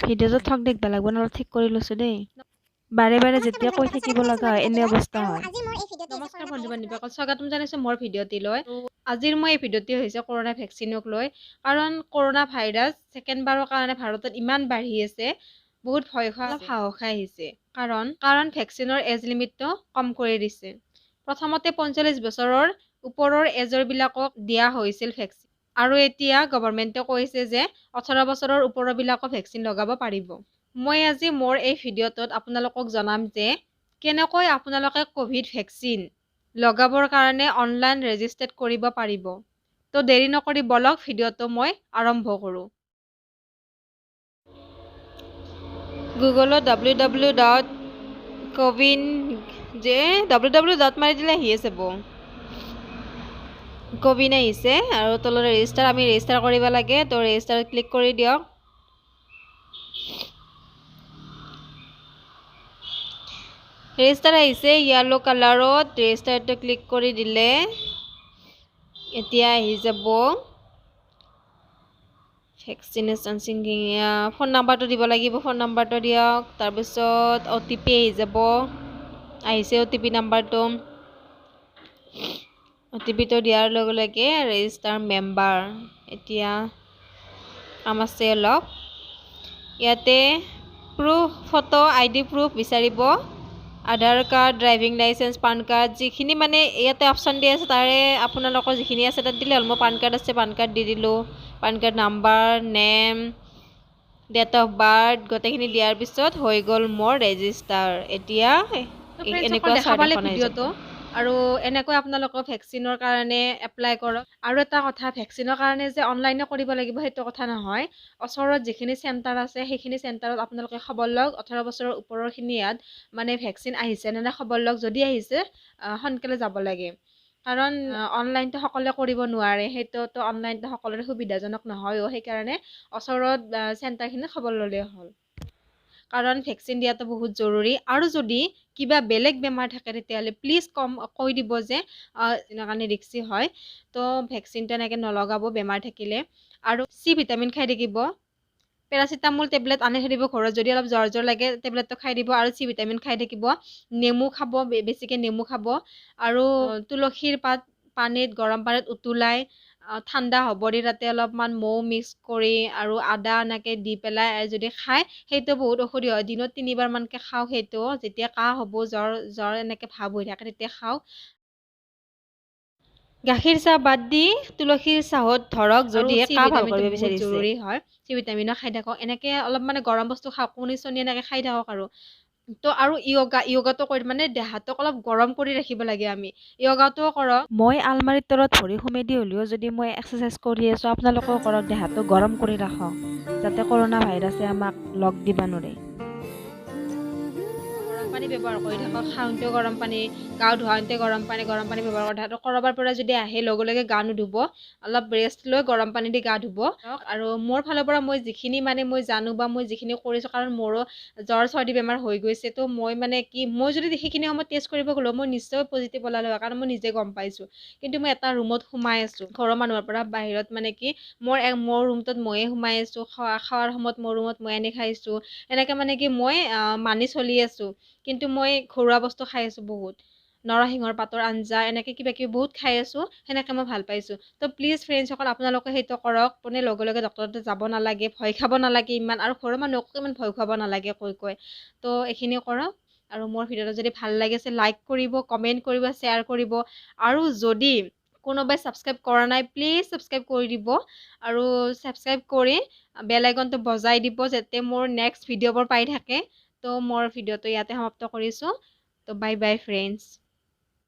ভিডিঅ'টো ঠক দেখবা লাগব না, ঠিক কৰি লৈছো দেই। বাৰে বাৰে যেতিয়া কৈ থাকিব লগা হয় এনে অৱস্থা হয়। নমস্কাৰ বন্ধু বান্ধৱীসকল, স্বাগতম জনাইছোঁ মোৰ ভিডিঅ'টি লৈ। আজিৰ মই এই ভিডিঅ'টি হৈছে কৰোণা ভেকচিনক লৈ। কাৰণ কৰোণা ভাইৰাছ ছেকেণ্ডবাৰৰ কাৰণে ভাৰতত ইমান বাঢ়ি আছে, বহুত ভয় খোৱা অলপ সাহস আহিছে। কাৰণ ভেকচিনৰ এজ লিমিটটো কম কৰি দিছে। প্ৰথমতে 45 বছৰৰ ওপৰৰ এজৰবিলাকক দিয়া হৈছিল ভেকচিন, আৰু এতিয়া গভৰ্ণমেণ্টে কৈছে যে 18 বছৰৰ ওপৰবিলাকো ভেকচিন লগাব পাৰিব। মই আজি মোৰ এই ভিডিঅ'টোত আপোনালোকক জনাম যে কেনেকৈ আপোনালোকে ক'ভিড ভেকচিন লগাবৰ কাৰণে অনলাইন ৰেজিষ্ট্ৰেট কৰিব পাৰিব। তো দেৰি নকৰি বলক ভিডিঅ'টো মই আৰম্ভ কৰোঁ। গুগলত www.cowin মাৰি দিলে আহি আছে কোৱিন আহিছে আৰু তললৈ ৰেজিষ্টাৰ, আমি ৰেজিষ্টাৰ কৰিব লাগে। তো ৰেজিষ্টাৰত ক্লিক কৰি দিয়ক। ৰেজিষ্টাৰ আহিছে য়েলো কালাৰত, ৰেজিষ্টাৰটো ক্লিক কৰি দিলে এতিয়া আহি যাব ভেকচিনেশ্যন চিংকিং। ফোন নাম্বাৰটো দিব লাগিব, ফোন নাম্বাৰটো দিয়ক। তাৰপিছত OTP আহি যাব, আহিছে OTP নাম্বাৰটো। OTPটো দিয়াৰ লগে লগে ৰেজিষ্টাৰ মেম্বাৰ। এতিয়া কাম আছে অলপ। ইয়াতে প্ৰুফ, ফটো, ID প্ৰুফ বিচাৰিব। Aadhaar card, driving licence, PAN card, যিখিনি মানে ইয়াতে অপশ্যন দি আছে তাৰে আপোনালোকৰ যিখিনি আছে তাত দিলে হ'ল। মোৰ পান কাৰ্ড আছে, পান কাৰ্ড দি দিলোঁ। PAN card number, name, date of birth গোটেইখিনি দিয়াৰ পিছত হৈ গ'ল মোৰ ৰেজিষ্টাৰ। এতিয়া এনেকুৱা চাৰ্ট এখন আহি যাব। আৰু এনেকৈ আপোনালোকৰ ভেকচিনৰ কাৰণে এপ্লাই কৰক। আৰু এটা কথা, ভেকচিনৰ কাৰণে যে অনলাইনে কৰিব লাগিব সেইটো কথা নহয়। ওচৰত যিখিনি চেণ্টাৰ আছে সেইখিনি চেণ্টাৰত আপোনালোকে খবৰ লওক। 18 বছৰৰ ওপৰৰখিনি ইয়াত মানে ভেকচিন আহিছে নে নাই খবৰ লওক। যদি আহিছে সোনকালে যাব লাগে। কাৰণ অনলাইনটো সকলোৱে কৰিব নোৱাৰে, সেইটোতো অনলাইনটো সকলোৰে সুবিধাজনক নহয়ও। সেইকাৰণে ওচৰত চেণ্টাৰখিনি খবৰ ল'লেই হ'ল। কাৰণ ভেকচিন দিয়াটো বহুত জৰুৰী। আৰু যদি কিবা বেলেগ বেমাৰ থাকে তেতিয়াহ'লে প্লিজ কৈ দিব যে কাৰণে ৰিক্সি হয়। তো ভেকচিনটো এনেকৈ নলগাব বেমাৰ থাকিলে। আৰু চি ভিটামিন খাই থাকিব। পেৰাচিটামল টেবলেট আনি থৈ দিব ঘৰত, যদি অলপ জ্বৰ লাগে টেবলেটটো খাই দিব। আৰু চি ভিটামিন খাই থাকিব। নেমু খাব, বেছিকৈ নেমু খাব। আৰু তুলসীৰ পাত পানীত, গৰম পানীত উতলাই ঠাণ্ডা হ'ব দি তাতে অলপমান মৌ মিক্স কৰি আৰু আদা এনেকৈ দি পেলাই যদি খায় সেইটো বহুত ঔষধি হয়। দিনত 3 বাৰমানকৈ খাওঁ সেইটো। যেতিয়া কাহ হ'ব, জ্বৰ এনেকৈ ভাৱ হৈ থাকে তেতিয়া খাওঁ। গাখীৰ চাহ বাদ দি তুলসীৰ চাহত ধৰক যদি কাহ ভাল কৰিব বিচাৰিছে, জৰুৰী হয়। চি ভিটামিনো খাই থাকক, এনেকৈ অলপ মানে গৰম বস্তু খাওক, কণী চণী এনেকৈ খাই থাকক। আৰু য়োগাটো কৰি মানে দেহাটোক অলপ গৰম কৰি ৰাখিব লাগে। আমি য়োগাটোও কৰক। মই আলমাৰীৰ তলত ভৰি সোমাই দি হ'লেও যদি মই এক্সাৰচাইজ কৰি আছোঁ, আপোনালোকেও কৰক। দেহাটো গৰম কৰি ৰাখক যাতে কৰোণা ভাইৰাছে আমাক লগ দিব নোৱাৰে। পানী ব্যৱহাৰ কৰি থাকক। খাওঁতেও গৰম পানী, গা ধুৱাওঁতে গৰম পানী ব্যৱহাৰ কৰি থাকক। ক'ৰবাৰ পৰা যদি আহে লগে লগে গা নুধুব, অলপ ৰেষ্ট লৈ গৰম পানী দি গা ধুব। আৰু মোৰ ফালৰ পৰা মই যিখিনি মানে মই জানো বা মই যিখিনি কৰিছোঁ, কাৰণ মোৰো জ্বৰ চৰ্দি বেমাৰ হৈ গৈছে। তো মই মানে কি, মই যদি সেইখিনি সময়ত টেষ্ট কৰিব গ'লো মই নিশ্চয় পজিটিভ ওলালো হয়, কাৰণ মই নিজে গম পাইছোঁ। কিন্তু মই এটা ৰুমত সোমাই আছোঁ ঘৰৰ মানুহৰ পৰা বাহিৰত, মানে কি মোৰ ৰুমটোত ময়ে সোমাই আছোঁ। খোৱাৰ সময়ত মোৰ ৰুমত মই আনি খাইছোঁ। এনেকৈ মানে কি মই মানি চলি আছোঁ। কিন্তু মই ঘৰুৱা বস্তু খাই আছোঁ বহুত। নৰসিংহৰ পাতৰ আঞ্জা এনেকৈ কিবা কিবি বহুত খাই আছোঁ। সেনেকৈ মই ভাল পাইছোঁ। তো প্লিজ ফ্ৰেণ্ডছসকল আপোনালোকে সেইটো কৰক। মানে লগে লগে ডক্টৰতে যাব নালাগে, ভয় খাব নালাগে ইমান। আৰু ঘৰৰ মানুহকো ইমান ভয় খুৱাব নালাগে কৈ। তো এইখিনি কৰক। আৰু মোৰ ভিডিঅ'টো যদি ভাল লাগিছে লাইক কৰিব, কমেণ্ট কৰিব, শ্বেয়াৰ কৰিব। আৰু যদি কোনোবাই ছাবস্ক্ৰাইব কৰা নাই প্লিজ ছাবস্ক্ৰাইব কৰি দিব। আৰু ছাবস্ক্ৰাইব কৰি বেল আইকনটো বজাই দিব যাতে মোৰ নেক্সট ভিডিঅ'বোৰ পাই থাকে। তো মোৰ ভিডিঅ'টো ইয়াতে সমাপ্ত কৰিছোঁ। তো বাই বাই ফ্ৰেণ্ডছ।